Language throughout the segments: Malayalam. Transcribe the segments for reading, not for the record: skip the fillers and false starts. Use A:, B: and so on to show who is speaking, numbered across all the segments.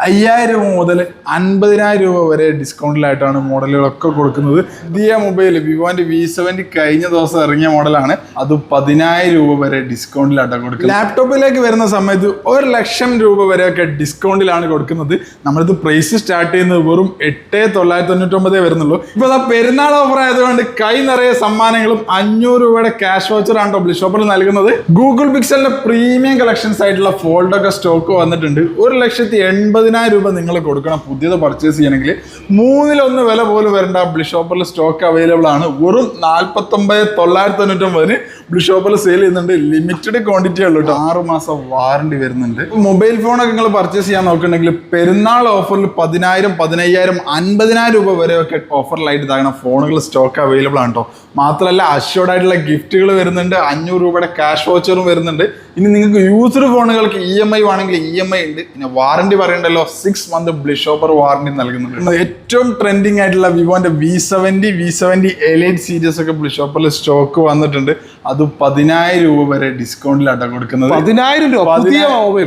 A: 5000 രൂപ മുതൽ 50000 രൂപ വരെ ഡിസ്കൗണ്ടിലായിട്ടാണ് മോഡലുകളൊക്കെ കൊടുക്കുന്നത്. പുതിയ മൊബൈൽ വിവോന്റെ V70 കഴിഞ്ഞ ദിവസം ഇറങ്ങിയ മോഡലാണ്. അത് 10000 രൂപ വരെ ഡിസ്കൗണ്ടിലായിട്ടാണ് കൊടുക്കുന്നത്. ലാപ്ടോപ്പിലേക്ക് വരുന്ന സമയത്ത് 1,00,000 രൂപ വരെയൊക്കെ ഡിസ്കൗണ്ടിലാണ് കൊടുക്കുന്നത്. നമ്മളിത് പ്രൈസ് സ്റ്റാർട്ട് ചെയ്യുന്നത് വെറും 8,999 വരുന്നുള്ളൂ. ഇപ്പൊ പെരുന്നാൾ ഓഫർ ആയതുകൊണ്ട് കൈ നിറയെ സമ്മാനങ്ങളും 500 രൂപയുടെ ക്യാഷ് വൗച്ചറാണ് ബ്ലൂ ഷോപ്പിൽ നൽകുന്നത്. ഗൂഗിൾ പിക്സലിന്റെ പ്രീമിയം കളക്ഷൻസ് ആയിട്ടുള്ള ഫോൾഡൊക്കെ സ്റ്റോക്ക് വന്നിട്ടുണ്ട്. 1,80,000 രൂപ നിങ്ങൾ കൊടുക്കണം പുതിയത് പർച്ചേസ് ചെയ്യണമെങ്കിൽ. 3-1 വില പോലും വരേണ്ട ബ്ലൂ ഷോപ്പിൽ സ്റ്റോക്ക് അവൈലബിൾ ആണ്. വെറും 49,999 ബ്ലൂ ഷോപ്പിൽ സെയിൽ ചെയ്യുന്നുണ്ട്. ലിമിറ്റഡ് ക്വാണ്ടിറ്റി ഉള്ളൂ കേട്ടോ. 6 മാസം വാറണ്ടി വരുന്നുണ്ട്. മൊബൈൽ ഫോണൊക്കെ നിങ്ങൾ പർച്ചേസ് ചെയ്യാൻ നോക്കുന്നുണ്ടെങ്കിൽ പെരുന്നാൾ ഓഫറിൽ 10,000, 15,000, 50,000 രൂപ വരെയൊക്കെ ഓഫറിലായിട്ട് ഇതാകുന്ന ഫോണുകൾ സ്റ്റോക്ക് അവൈലബിൾ ആണ് കേട്ടോ. മാത്രമല്ല അഷ്യോർഡ് ആയിട്ടുള്ള ഗിഫ്റ്റുകൾ വരുന്നുണ്ട്. 500 രൂപയുടെ ക്യാഷ് വൗച്ചറും വരുന്നുണ്ട്. ഇനി നിങ്ങൾക്ക് യൂസ്ഡ് ഫോണുകൾക്ക് EMI വേണമെങ്കിൽ EMI ഉണ്ട്. പിന്നെ വാറണ്ടി പറയണ്ടല്ലോ, 6 മന്ത് ബ്ലൂ ഷോപ്പർ വാറണ്ടി നൽകുന്നുണ്ട്. ഏറ്റവും ട്രെൻഡിങ് ആയിട്ടുള്ള വിവോന്റെ V70 Elite സീരീസ് ഒക്കെ ബ്ലൂ ഷോപ്പറിൽ സ്റ്റോക്ക് വന്നിട്ടുണ്ട്. അത് 10,000 രൂപ വരെ ഡിസ്കൗണ്ടിലായിട്ടാണ് കൊടുക്കുന്നത്.
B: 10,000 രൂപ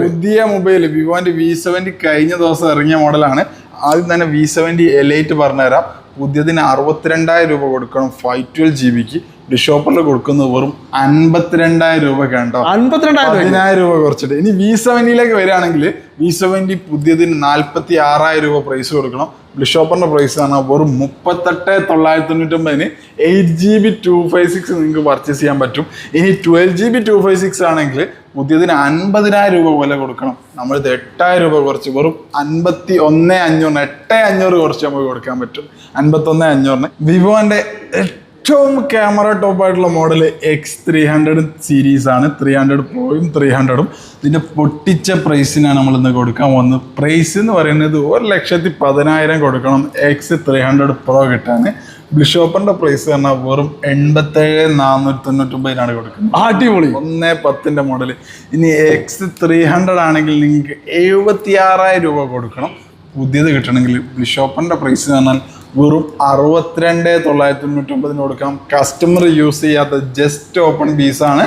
A: പുതിയ മൊബൈൽ വിവോന്റെ V70 കഴിഞ്ഞ ദിവസം ഇറങ്ങിയ മോഡലാണ്. ആദ്യം തന്നെ V70 Elite പറഞ്ഞുതരാം. പുതിയതിന് 62,000 രൂപ കൊടുക്കണം 512 GB. ബ്ലൂ ഷോപ്പറിൽ കൊടുക്കുന്നത് വെറും 52,000 രൂപ കേട്ടോ. 10,000 രൂപ കുറച്ചിട്ട്. ഇനി V70യിലേക്ക് വരികയാണെങ്കിൽ V70 പുതിയതിന് 46,000 രൂപ പ്രൈസ് കൊടുക്കണം. ബ്ലൂ ഷോപ്പറിന്റെ പ്രൈസ് ആണ് വെറും 38,999. 8GB 256 നിങ്ങൾക്ക് പർച്ചേസ് ചെയ്യാൻ പറ്റും. ഇനി 12GB 256 ആണെങ്കിൽ പുതിയതിന് 50,000 രൂപ വില കൊടുക്കണം. നമ്മളിത് 8,000 രൂപ കുറച്ച് വെറും 51,500, 8,500 കുറച്ച് നമുക്ക് കൊടുക്കാൻ പറ്റും. 51,500. വിവോന്റെ ഏറ്റവും ക്യാമറ ടോപ്പായിട്ടുള്ള മോഡൽ X300 സീരീസ് ആണ്. 300 Proയും 300ഉം. ഇതിന്റെ പൊട്ടിച്ച പ്രൈസിനാണ് നമ്മൾ ഇന്ന് കൊടുക്കാൻ പോകുന്നത്. പ്രൈസ് എന്ന് പറയുന്നത് 1,10,000 കൊടുക്കണം X300 Pro കിട്ടാൻ. ബ്ലൂ ഷോപ്പറിന്റെ പ്രൈസ് പറഞ്ഞാൽ വെറും 87,499 കൊടുക്കുന്നത്.
B: അടിപൊളി
A: 1,10 മോഡൽ. ഇനി X300 ആണെങ്കിൽ നിങ്ങൾക്ക് 76,000 രൂപ കൊടുക്കണം പുതിയത് കിട്ടണമെങ്കിൽ. ബ്ലൂ ഷോപ്പറിന്റെ പ്രൈസ് പറഞ്ഞാൽ വെറും 62,999 കൊടുക്കാം. കസ്റ്റമർ യൂസ് ചെയ്യാത്ത ജസ്റ്റ് ഓപ്പൺ പീസാണ്.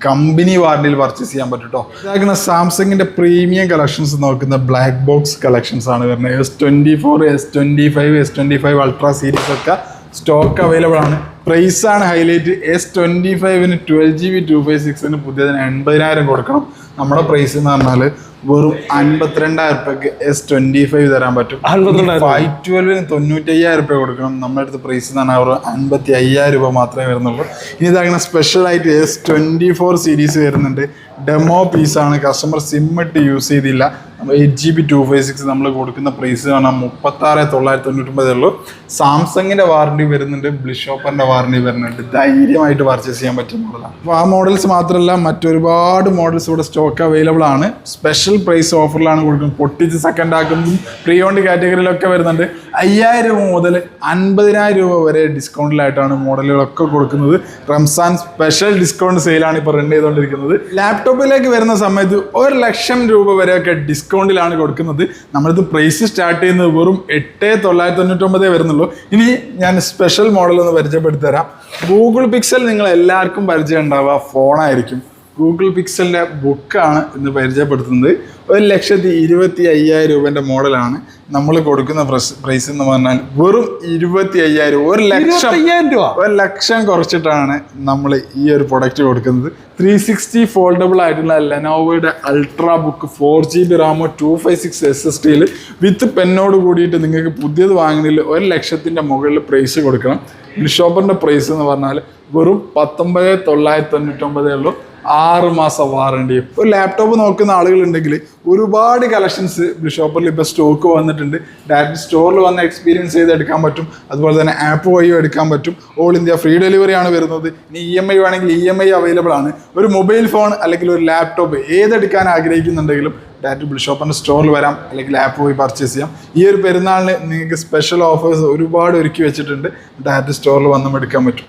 A: കമ്പനി വാറണ്ടിയിൽ പർച്ചേസ് ചെയ്യാൻ പറ്റും കേട്ടോ. ഇതാക്കുന്ന സാംസങ്ങിന്റെ പ്രീമിയം കളക്ഷൻസ് നോക്കുന്ന ബ്ലാക്ക് ബോക്സ് കളക്ഷൻസ് ആണ് വരുന്നത്. S24, S25, S25 ultra series ഒക്കെ സ്റ്റോക്ക് അവൈലബിൾ ആണ്. പ്രൈസ് ആണ് ഹൈലൈറ്റ്. S25ന് 12GB 256 പുതിയതിന് 80,000 കൊടുക്കണം. നമ്മുടെ പ്രൈസ് എന്ന് പറഞ്ഞാൽ വെറും 52,000 രൂപയ്ക്ക് S25 തരാൻ പറ്റും. 512ന് 95,000 രൂപ കൊടുക്കണം. നമ്മുടെ അടുത്ത് പ്രൈസ് എന്ന് പറഞ്ഞാൽ ഒരു 55,000 രൂപ മാത്രമേ വരുന്നുള്ളൂ. ഇനി ഇതാകുന്ന സ്പെഷ്യലായിട്ട് S24 സീരീസ് വരുന്നുണ്ട്. ഡെമോ പീസാണ്. കസ്റ്റമർ സിം ഇട്ട് യൂസ് ചെയ്തില്ല. 8GB 256 നമ്മൾ കൊടുക്കുന്ന പ്രൈസ് പറഞ്ഞാൽ 36,999 ഉള്ളൂ. സാംസങ്ങിന്റെ വാറണ്ടി വരുന്നുണ്ട്. ബ്ലൂ ഷോപ്പറിന്റെ വാറണ്ടി വരുന്നുണ്ട്. ധൈര്യമായിട്ട് പർച്ചേസ് ചെയ്യാൻ പറ്റിയ മോഡലാണ്. അപ്പോൾ ആ മോഡൽസ് മാത്രമല്ല മറ്റൊരുപാട് മോഡൽസ് ഇവിടെ സ്റ്റോക്ക് അവൈലബിൾ ആണ്. സ്പെഷ്യൽ പ്രൈസ് ഓഫറിലാണ് കൊടുക്കുന്നത്. പൊട്ടിച്ച് സെക്കൻഡ് ആക്കുന്നതും പ്രീ ഓൺഡ് കാറ്റഗറിയിലൊക്കെ വരുന്നുണ്ട്. 5,000 രൂപ മുതൽ 50,000 രൂപ വരെ ഡിസ്കൗണ്ടിലായിട്ടാണ് മോഡലുകളൊക്കെ കൊടുക്കുന്നത്. റംസാൻ സ്പെഷ്യൽ ഡിസ്കൗണ്ട് സെയിലാണ് ഇപ്പോൾ റൺ ചെയ്തുകൊണ്ടിരിക്കുന്നത്. ലാപ്ടോപ്പിലേക്ക് വരുന്ന സമയത്ത് 1,00,000 രൂപ വരെയൊക്കെ ഡിസ്കൗണ്ടിലാണ് കൊടുക്കുന്നത്. നമ്മളിത് പ്രൈസ് സ്റ്റാർട്ട് ചെയ്യുന്നത് വെറും 8,999 വരുന്നുള്ളൂ. ഇനി ഞാൻ സ്പെഷ്യൽ മോഡൽ ഒന്ന് പരിചയപ്പെടുത്തി തരാം. ഗൂഗിൾ പിക്സൽ നിങ്ങൾ എല്ലാവർക്കും പരിചയം ഉണ്ടാവുക ഫോണായിരിക്കും. ഗൂഗിൾ പിക്സലിൻ്റെ ബുക്കാണ് ഇന്ന് പരിചയപ്പെടുത്തുന്നത്. 1,25,000 രൂപേൻ്റെ മോഡലാണ്. നമ്മൾ കൊടുക്കുന്ന പ്രൈസ് എന്ന് പറഞ്ഞാൽ വെറും 25,000. 1,00,000 കുറച്ചിട്ടാണ് നമ്മൾ ഈ ഒരു പ്രൊഡക്റ്റ് കൊടുക്കുന്നത്. 360 ഫോൾഡബിൾ ആയിട്ടുള്ള ലെനോവോയുടെ അൾട്രാ ബുക്ക് 4GB റാമോ 256 SSDയിൽ വിത്ത് പെന്നോട് കൂടിയിട്ട് നിങ്ങൾക്ക് പുതിയത് വാങ്ങുന്നതിൽ 1,00,000 മുകളിൽ പ്രൈസ് കൊടുക്കണം. ബ്ലൂ ഷോപ്പറിൻ്റെ പ്രൈസ് എന്ന് പറഞ്ഞാൽ വെറും 19,999 ഉള്ളൂ. 6 മാസം വാറണ്ടി. ഒരു ലാപ്ടോപ്പ് നോക്കുന്ന ആളുകളുണ്ടെങ്കിൽ ഒരുപാട് കളക്ഷൻസ് ബ്ലൂ ഷോപ്പറിൽ ഇപ്പോൾ സ്റ്റോക്ക് വന്നിട്ടുണ്ട്. ഡയറക്റ്റ് സ്റ്റോറിൽ വന്ന് എക്സ്പീരിയൻസ് ചെയ്ത് എടുക്കാൻ പറ്റും. അതുപോലെ തന്നെ ആപ്പ് വഴിയും എടുക്കാൻ പറ്റും. ഓൾ ഇന്ത്യ ഫ്രീ ഡെലിവറി ആണ് വരുന്നത്. ഇനി EMI വേണമെങ്കിൽ EMI അവൈലബിൾ ആണ്. ഒരു മൊബൈൽ ഫോൺ അല്ലെങ്കിൽ ഒരു ലാപ്ടോപ്പ് ഏതെടുക്കാൻ ആഗ്രഹിക്കുന്നുണ്ടെങ്കിലും ഡയറക്റ്റ് ബ്ലൂ ഷോപ്പറിൻ്റെ സ്റ്റോറിൽ വരാം, അല്ലെങ്കിൽ ആപ്പ് പോയി പർച്ചേസ് ചെയ്യാം. ഈ ഒരു പെരുന്നാളിന് നിങ്ങൾക്ക് സ്പെഷ്യൽ ഓഫേഴ്സ് ഒരുപാട് ഒരുക്കി വെച്ചിട്ടുണ്ട്. ഡയറക്റ്റ് സ്റ്റോറിൽ വന്നും എടുക്കാൻ പറ്റും.